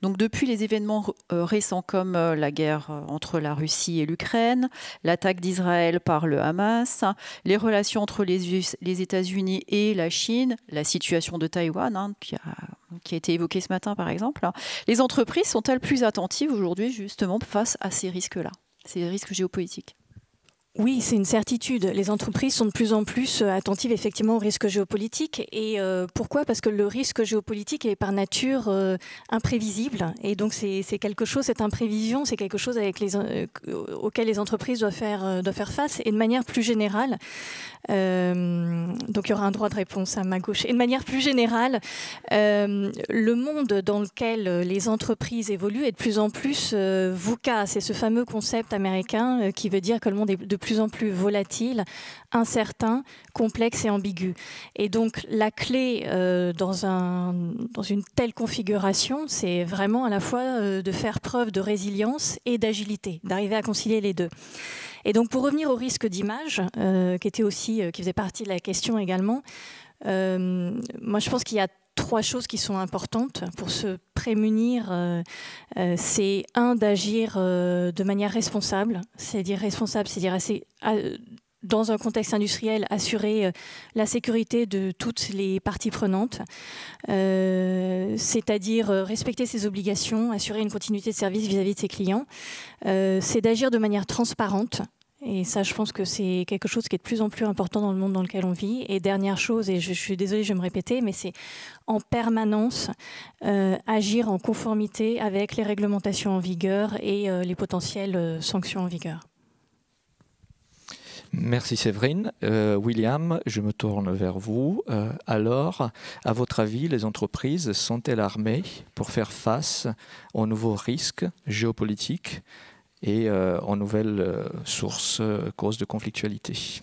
Donc, depuis les événements récents comme la guerre entre la Russie et l'Ukraine, l'attaque d'Israël par le Hamas, les relations entre les États-Unis et la Chine, la situation de Taïwan, qui a été évoquée ce matin par exemple, les entreprises sont-elles plus attentives aujourd'hui justement face à ces risques-là, ces risques géopolitiques ? Oui, c'est une certitude. Les entreprises sont de plus en plus attentives effectivement au risque géopolitique. Et pourquoi ? Parce que le risque géopolitique est par nature imprévisible. Et donc c'est quelque chose, cette imprévision, c'est quelque chose auquel les entreprises doivent faire face. Et de manière plus générale, donc il y aura un droit de réponse à ma gauche. Et de manière plus générale, le monde dans lequel les entreprises évoluent est de plus en plus VUCA. C'est ce fameux concept américain qui veut dire que le monde est de plus en plus volatile, incertain, complexe et ambigu. Et donc la clé dans une telle configuration, c'est vraiment à la fois de faire preuve de résilience et d'agilité, d'arriver à concilier les deux. Et donc pour revenir au risque d'image, qui faisait partie de la question également, Moi, je pense qu'il y a 3 choses qui sont importantes pour se prémunir. C'est d'agir de manière responsable, c'est-à-dire dans un contexte industriel, assurer la sécurité de toutes les parties prenantes, c'est-à-dire respecter ses obligations, assurer une continuité de service vis-à-vis de ses clients. C'est d'agir de manière transparente. Et ça, je pense que c'est quelque chose qui est de plus en plus important dans le monde dans lequel on vit. Et dernière chose, et je suis désolée, je vais me répéter, mais c'est en permanence agir en conformité avec les réglementations en vigueur et les potentielles sanctions en vigueur. Merci Séverine. William, je me tourne vers vous. Alors, à votre avis, les entreprises sont-elles armées pour faire face aux nouveaux risques géopolitiques et aux nouvelles sources, causes de conflictualité?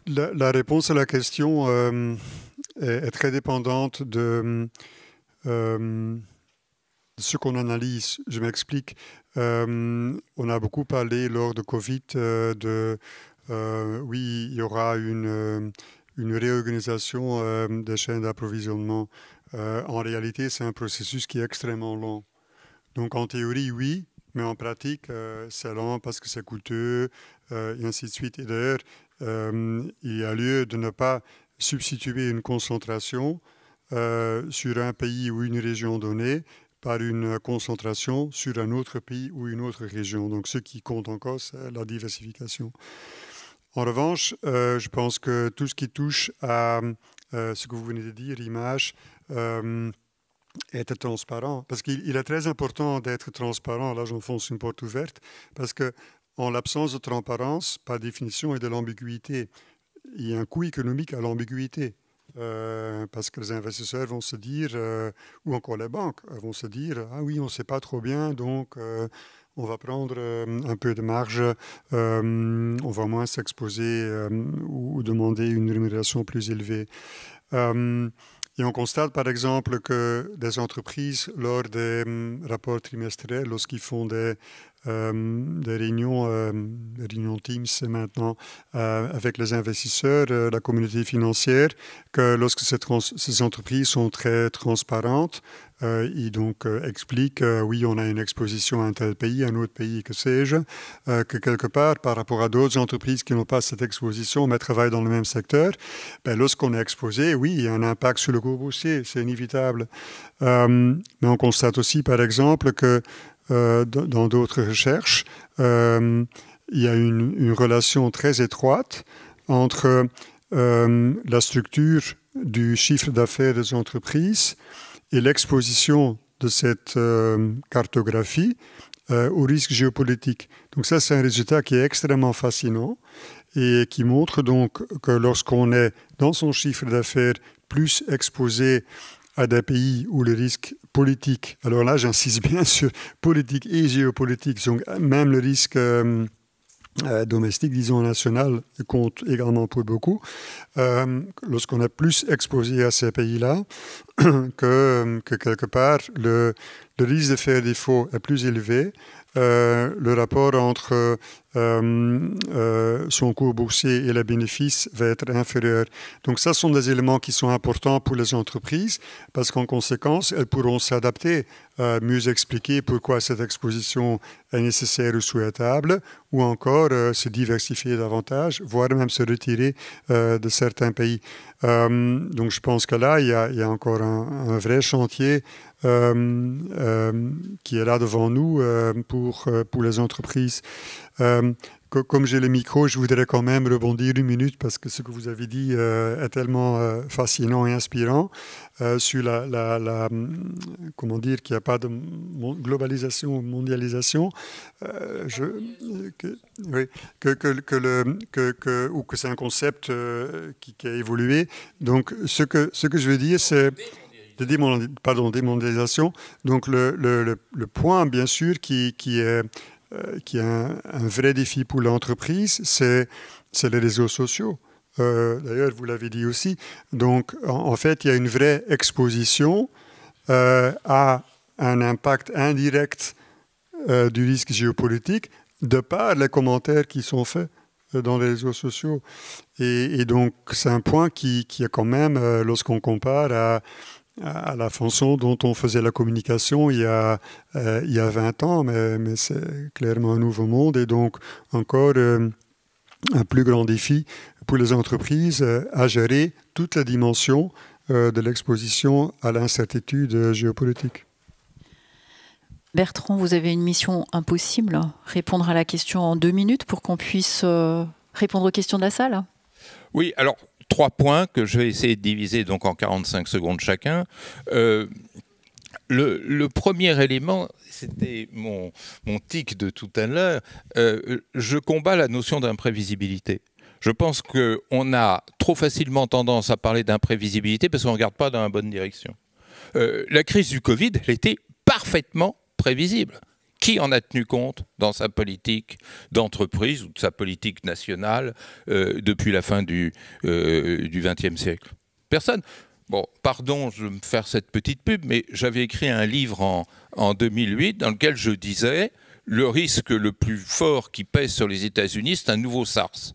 La réponse à la question est très dépendante de ce qu'on analyse. Je m'explique. On a beaucoup parlé lors de Covid oui, il y aura une réorganisation des chaînes d'approvisionnement. En réalité, c'est un processus qui est extrêmement long. Donc en théorie, oui, mais en pratique, c'est lent parce que c'est coûteux, et ainsi de suite. Et d'ailleurs, il y a lieu de ne pas substituer une concentration sur un pays ou une région donnée par une concentration sur un autre pays ou une autre région. Donc ce qui compte encore, c'est la diversification. En revanche, je pense que tout ce qui touche à ce que vous venez de dire, image, être transparent. Parce qu'il est très important d'être transparent. Là, j'enfonce une porte ouverte. Parce qu'en l'absence de transparence, par définition, et de l'ambiguïté, il y a un coût économique à l'ambiguïté. Parce que les investisseurs vont se dire, ou encore les banques vont se dire, ah oui, on ne sait pas trop bien, donc on va prendre un peu de marge, on va moins s'exposer ou demander une rémunération plus élevée. Et on constate par exemple que des entreprises, lors des rapports trimestriels, lorsqu'ils font des réunions Teams maintenant avec les investisseurs, la communauté financière, que lorsque ces entreprises sont très transparentes, ils donc expliquent oui, on a une exposition à un tel pays, à un autre pays, que sais-je, que quelque part, par rapport à d'autres entreprises qui n'ont pas cette exposition, mais travaillent dans le même secteur, ben, lorsqu'on est exposé, oui, il y a un impact sur le cours boursier, c'est inévitable. Mais on constate aussi, par exemple, que dans d'autres recherches, il y a une relation très étroite entre la structure du chiffre d'affaires des entreprises et l'exposition de cette cartographie aux risques géopolitiques. Donc ça, c'est un résultat qui est extrêmement fascinant et qui montre donc que lorsqu'on est dans son chiffre d'affaires plus exposé à des pays où le risque politique, alors là j'insiste bien sur politique et géopolitique, donc même le risque domestique, disons national, compte également pour beaucoup, lorsqu'on est plus exposé à ces pays-là, que quelque part le risque de faire défaut est plus élevé, le rapport entre son cours boursier et les bénéfices va être inférieur. Donc ça sont des éléments qui sont importants pour les entreprises parce qu'en conséquence, elles pourront s'adapter, mieux expliquer pourquoi cette exposition est nécessaire ou souhaitable, ou encore se diversifier davantage, voire même se retirer de certains pays. Donc je pense que là, il y a encore un vrai chantier qui est là devant nous pour les entreprises. Comme j'ai le micro, je voudrais quand même rebondir une minute parce que ce que vous avez dit est tellement fascinant et inspirant sur comment dire qu'il n'y a pas de globalisation ou mondialisation, ou que c'est un concept qui a évolué. Donc ce que je veux dire, c'est démondialisation. Donc le point, bien sûr, qui est un vrai défi pour l'entreprise, c'est les réseaux sociaux. D'ailleurs, vous l'avez dit aussi. Donc, en fait, il y a une vraie exposition à un impact indirect du risque géopolitique de par les commentaires qui sont faits dans les réseaux sociaux. Et donc, c'est un point qui est quand même, lorsqu'on compare à la façon dont on faisait la communication il y a 20 ans, mais c'est clairement un nouveau monde et donc encore un plus grand défi pour les entreprises à gérer toute la dimension de l'exposition à l'incertitude géopolitique. Bertrand, vous avez une mission impossible, répondre à la question en 2 minutes pour qu'on puisse répondre aux questions de la salle. Oui, alors 3 points que je vais essayer de diviser donc en 45 secondes chacun. Le premier élément, c'était mon tic de tout à l'heure. Je combats la notion d'imprévisibilité. Je pense qu'on a trop facilement tendance à parler d'imprévisibilité parce qu'on ne regarde pas dans la bonne direction. La crise du Covid, elle était parfaitement prévisible. Qui en a tenu compte dans sa politique d'entreprise ou de sa politique nationale depuis la fin du XXe siècle? Personne. Bon, pardon, je vais me faire cette petite pub, mais j'avais écrit un livre en 2008 dans lequel je disais le risque le plus fort qui pèse sur les États-Unis, c'est un nouveau SARS.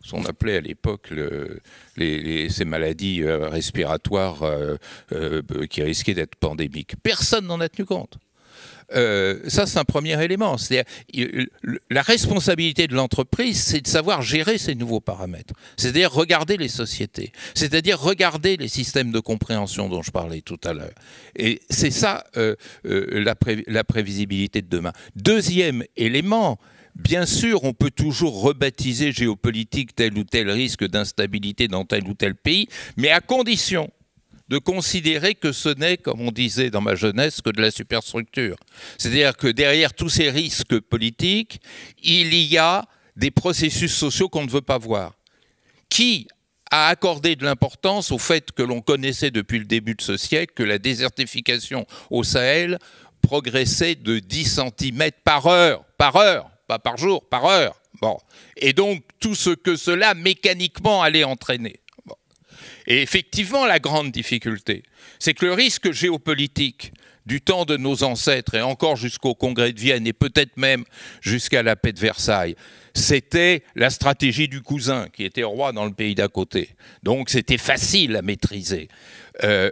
Ce qu'on appelait à l'époque ces maladies respiratoires qui risquaient d'être pandémiques. Personne n'en a tenu compte. Ça, c'est un premier élément. C'est-à-dire, la responsabilité de l'entreprise, c'est de savoir gérer ces nouveaux paramètres. C'est-à-dire regarder les sociétés. C'est-à-dire regarder les systèmes de compréhension dont je parlais tout à l'heure. Et c'est ça la prévisibilité de demain. Deuxième élément, bien sûr, on peut toujours rebaptiser géopolitique tel ou tel risque d'instabilité dans tel ou tel pays, mais à condition de considérer que ce n'est, comme on disait dans ma jeunesse, que de la superstructure. C'est-à-dire que derrière tous ces risques politiques, il y a des processus sociaux qu'on ne veut pas voir. Qui a accordé de l'importance au fait que l'on connaissait depuis le début de ce siècle que la désertification au Sahel progressait de 10 cm par heure, pas par jour, par heure. Bon. Et donc tout ce que cela mécaniquement allait entraîner. Et effectivement, la grande difficulté, c'est que le risque géopolitique du temps de nos ancêtres, et encore jusqu'au Congrès de Vienne, et peut-être même jusqu'à la paix de Versailles, c'était la stratégie du cousin qui était roi dans le pays d'à côté. Donc c'était facile à maîtriser.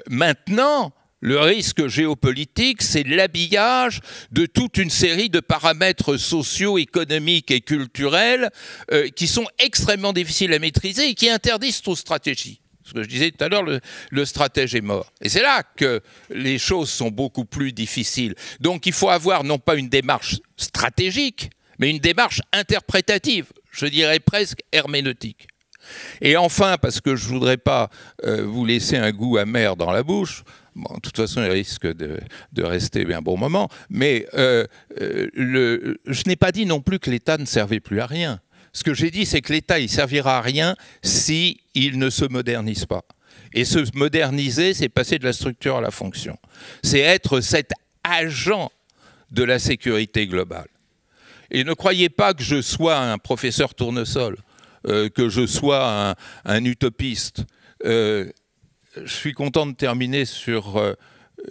Maintenant, le risque géopolitique, c'est l'habillage de toute une série de paramètres sociaux, économiques et culturels qui sont extrêmement difficiles à maîtriser et qui interdisent toute stratégie. Ce que je disais tout à l'heure, le stratège est mort. Et c'est là que les choses sont beaucoup plus difficiles. Donc il faut avoir non pas une démarche stratégique, mais une démarche interprétative, je dirais presque herméneutique. Et enfin, parce que je ne voudrais pas vous laisser un goût amer dans la bouche, bon, de toute façon il risque de rester un bon moment, mais je n'ai pas dit non plus que l'État ne servait plus à rien. Ce que j'ai dit, c'est que l'État, il servira à rien s'il ne se modernise pas. Et se moderniser, c'est passer de la structure à la fonction. C'est être cet agent de la sécurité globale. Et ne croyez pas que je sois un professeur tournesol, que je sois un utopiste. Je suis content de terminer sur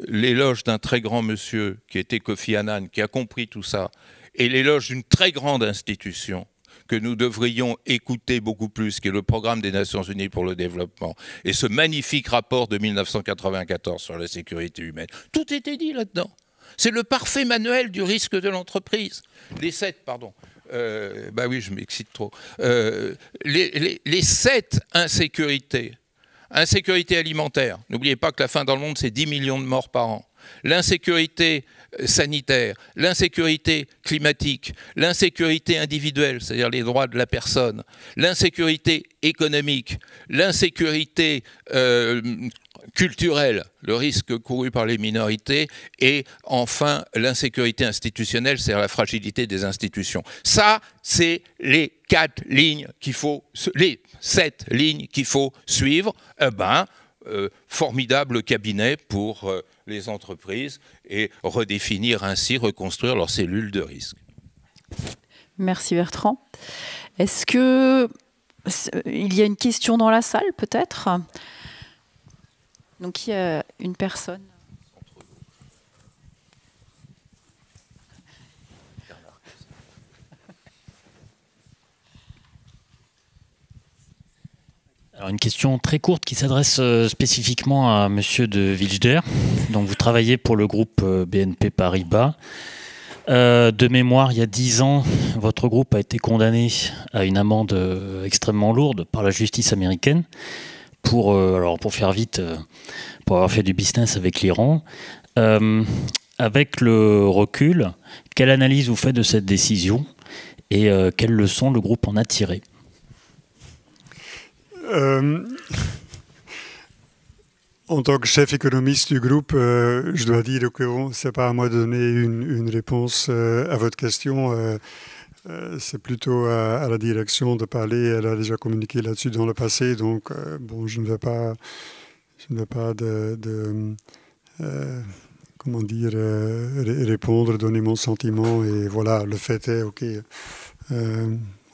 l'éloge d'un très grand monsieur qui était Kofi Annan, qui a compris tout ça, et l'éloge d'une très grande institution que nous devrions écouter beaucoup plus, qui est le Programme des Nations Unies pour le développement, et ce magnifique rapport de 1994 sur la sécurité humaine. Tout était dit là-dedans. C'est le parfait manuel du risque de l'entreprise. Les 7, pardon. Bah oui, je m'excite trop. Les 7 insécurités. Insécurité alimentaire. N'oubliez pas que la faim dans le monde, c'est 10 millions de morts par an. L'insécurité sanitaire, l'insécurité climatique, l'insécurité individuelle, c'est-à-dire les droits de la personne, l'insécurité économique, l'insécurité culturelle, le risque couru par les minorités, et enfin l'insécurité institutionnelle, c'est-à-dire la fragilité des institutions. Ça, c'est les 4 lignes qu'il faut, les 7 lignes qu'il faut suivre. Formidable cabinet pour les entreprises et redéfinir ainsi, reconstruire leurs cellules de risque. Merci Bertrand. Est-ce qu'il y a une question dans la salle peut-être? Donc il y a une personne. Alors, une question très courte qui s'adresse spécifiquement à Monsieur de Wilder. Donc, vous travaillez pour le groupe BNP Paribas. De mémoire, il y a 10 ans, votre groupe a été condamné à une amende extrêmement lourde par la justice américaine pour faire vite, pour avoir fait du business avec l'Iran. Avec le recul, quelle analyse vous faites de cette décision et quelles leçons le groupe en a tirées? En tant que chef économiste du groupe, je dois dire que ce n'est pas à moi de donner une réponse à votre question. C'est plutôt à la direction de parler. Elle a déjà communiqué là-dessus dans le passé. Donc, je ne vais pas, répondre, donner mon sentiment. Et voilà, le fait est, OK,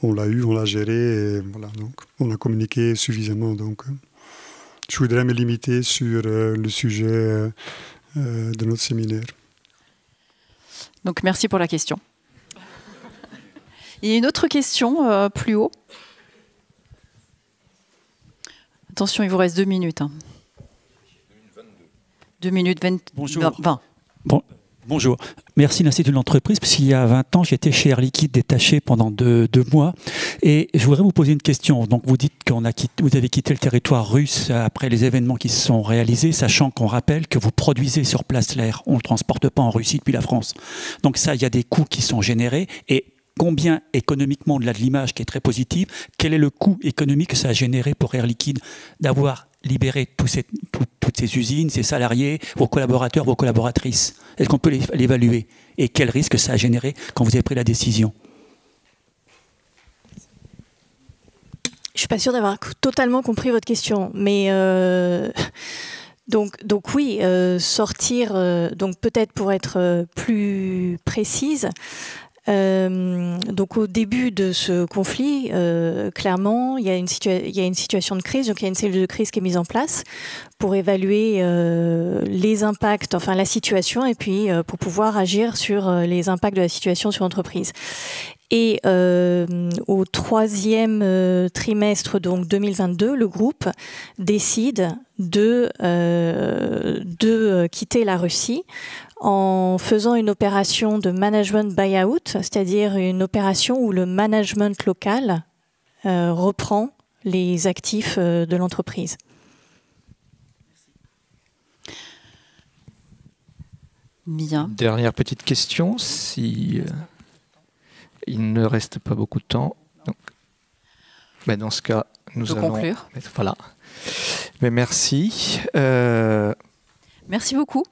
on l'a eu, on l'a géré. Et voilà, donc, on a communiqué suffisamment. Donc, je voudrais me limiter sur le sujet de notre séminaire. Donc, merci pour la question. Il y a une autre question plus haut. Attention, il vous reste 2 minutes. 2 minutes 20. Bonjour. 20. Bonjour. Merci l'Institut de l'entreprise, parce qu'il y a 20 ans, j'étais chez Air Liquide détaché pendant 2 mois. Et je voudrais vous poser une question. Donc, vous dites que vous avez quitté le territoire russe après les événements qui se sont réalisés, sachant qu'on rappelle que vous produisez sur place l'air. On ne le transporte pas en Russie depuis la France. Donc ça, il y a des coûts qui sont générés. Et combien économiquement, de l'image qui est très positive, quel est le coût économique que ça a généré pour Air Liquide d'avoir libéré toutes ces usines, ces salariés, vos collaborateurs, vos collaboratrices? Est-ce qu'on peut l'évaluer? Et quel risque ça a généré quand vous avez pris la décision? Je ne suis pas sûre d'avoir totalement compris votre question, mais donc oui, sortir, donc peut-être pour être plus précise, donc au début de ce conflit, clairement, il y a une situation de crise, donc il y a une cellule de crise qui est mise en place pour évaluer les impacts, enfin la situation, et puis pour pouvoir agir sur les impacts de la situation sur l'entreprise. Et au 3e trimestre, donc 2022, le groupe décide de quitter la Russie en faisant une opération de management buyout, c'est-à-dire une opération où le management local reprend les actifs de l'entreprise. Bien. Dernière petite question, si il ne reste pas beaucoup de temps. Donc, dans ce cas, nous allons conclure. Voilà. Mais merci. Merci beaucoup.